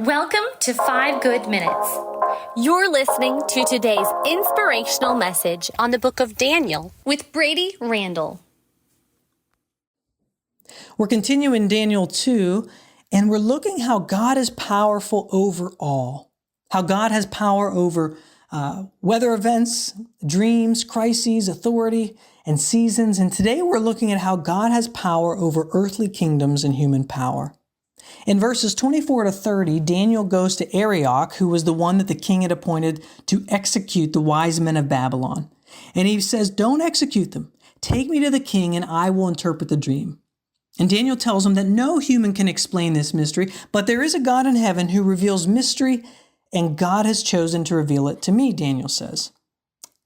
Welcome to 5 Good Minutes. You're listening to today's inspirational message on the book of Daniel With Brady Randall. We're continuing Daniel 2, and we're looking how God is powerful over all. How God has power over weather events, dreams, crises, authority, and seasons. And today we're looking at how God has power over earthly kingdoms and human power. In verses 24 to 30, Daniel goes to Arioch, who was the one that the king had appointed to execute the wise men of Babylon. And he says, "Don't execute them. Take me to the king and I will interpret the dream." And Daniel tells him that no human can explain this mystery, but there is a God in heaven who reveals mystery, and God has chosen to reveal it to me, Daniel says.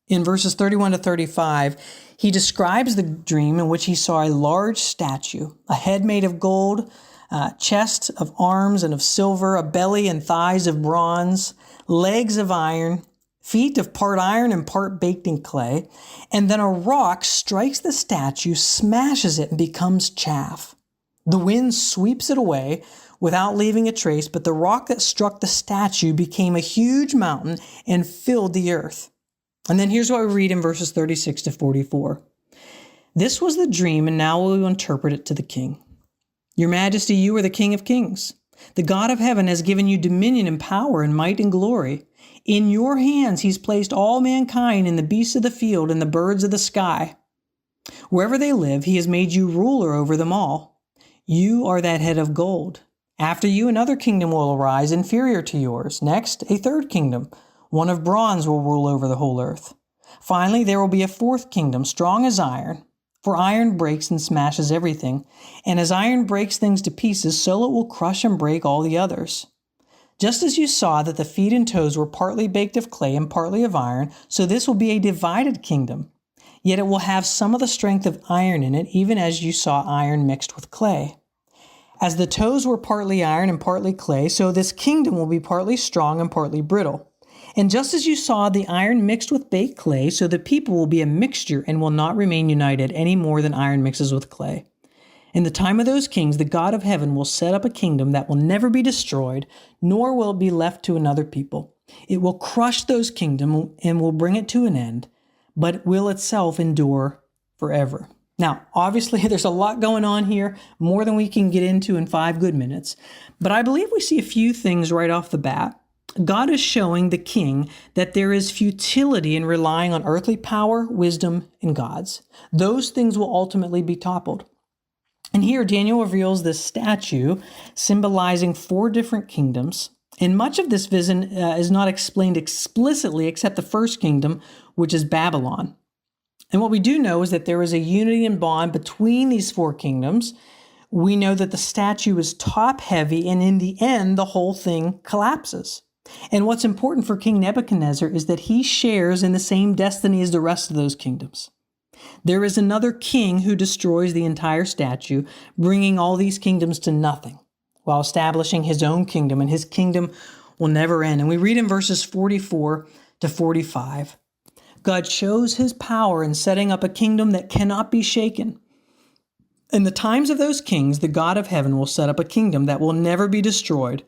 In verses 31 to 35, he describes the dream in which he saw a large statue, a head made of gold, chest of arms and of silver, a belly and thighs of bronze, legs of iron, feet of part iron and part baked in clay. And then a rock strikes the statue, smashes it, and becomes chaff. The wind sweeps it away without leaving a trace, but the rock that struck the statue became a huge mountain and filled the earth. And then here's what we read in verses 36 to 44. This was the dream, and now we will interpret it to the king. Your Majesty, you are the King of Kings. The God of heaven has given you dominion and power and might and glory. In your hands he's placed all mankind and the beasts of the field and the birds of the sky. Wherever they live, he has made you ruler over them all. You are that head of gold. After you, another kingdom will arise inferior to yours. Next, a third kingdom, one of bronze, will rule over the whole earth. Finally, there will be a fourth kingdom, strong as iron. For iron breaks and smashes everything, and as iron breaks things to pieces, so it will crush and break all the others. Just as you saw that the feet and toes were partly baked of clay and partly of iron, so this will be a divided kingdom. Yet it will have some of the strength of iron in it, even as you saw iron mixed with clay. As the toes were partly iron and partly clay, so this kingdom will be partly strong and partly brittle. And just as you saw the iron mixed with baked clay, so the people will be a mixture and will not remain united any more than iron mixes with clay. In the time of those kings, the God of heaven will set up a kingdom that will never be destroyed, nor will it be left to another people. It will crush those kingdoms and will bring it to an end, but it will itself endure forever. Now, obviously, there's a lot going on here, more than we can get into in 5 good minutes, but I believe we see a few things right off the bat. God is showing the king that there is futility in relying on earthly power, wisdom, and gods. Those things will ultimately be toppled. And here Daniel reveals this statue symbolizing 4 different kingdoms. And much of this vision is not explained explicitly except the first kingdom, which is Babylon. And what we do know is that there is a unity and bond between these 4 kingdoms. We know that the statue is top heavy, and in the end, the whole thing collapses. And what's important for King Nebuchadnezzar is that he shares in the same destiny as the rest of those kingdoms. There is another king who destroys the entire statue, bringing all these kingdoms to nothing, while establishing his own kingdom, and his kingdom will never end. And we read in verses 44 to 45, God shows his power in setting up a kingdom that cannot be shaken. In the times of those kings, the God of heaven will set up a kingdom that will never be destroyed,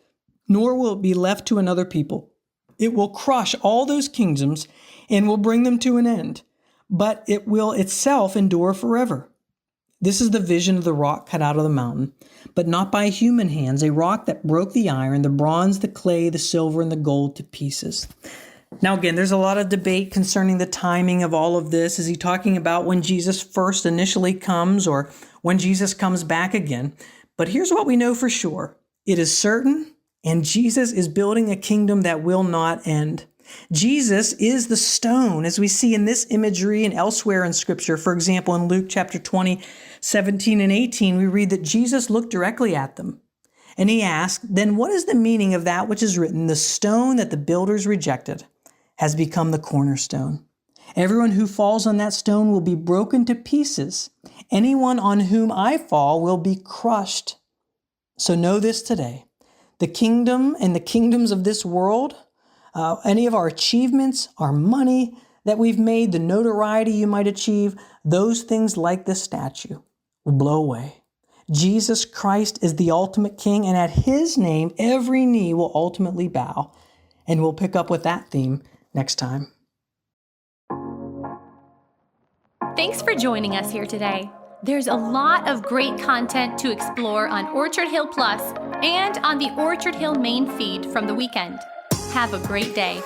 nor will it be left to another people. It will crush all those kingdoms and will bring them to an end, but it will itself endure forever. This is the vision of the rock cut out of the mountain, but not by human hands, a rock that broke the iron, the bronze, the clay, the silver, and the gold to pieces. Now, again, there's a lot of debate concerning the timing of all of this. Is he talking about when Jesus first initially comes, or when Jesus comes back again? But here's what we know for sure. It is certain, and Jesus is building a kingdom that will not end. Jesus is the stone, as we see in this imagery and elsewhere in Scripture. For example, in Luke chapter 20, 17 and 18, we read that Jesus looked directly at them. And he asked, "Then what is the meaning of that which is written? The stone that the builders rejected has become the cornerstone. Everyone who falls on that stone will be broken to pieces. Anyone on whom I fall will be crushed. So know this today. The kingdom and the kingdoms of this world, any of our achievements, our money that we've made, the notoriety you might achieve, those things like this statue will blow away. Jesus Christ is the ultimate king, and at his name, every knee will ultimately bow. And we'll pick up with that theme next time. Thanks for joining us here today. There's a lot of great content to explore on Orchard Hill Plus and on the Orchard Hill main feed from the weekend. Have a great day.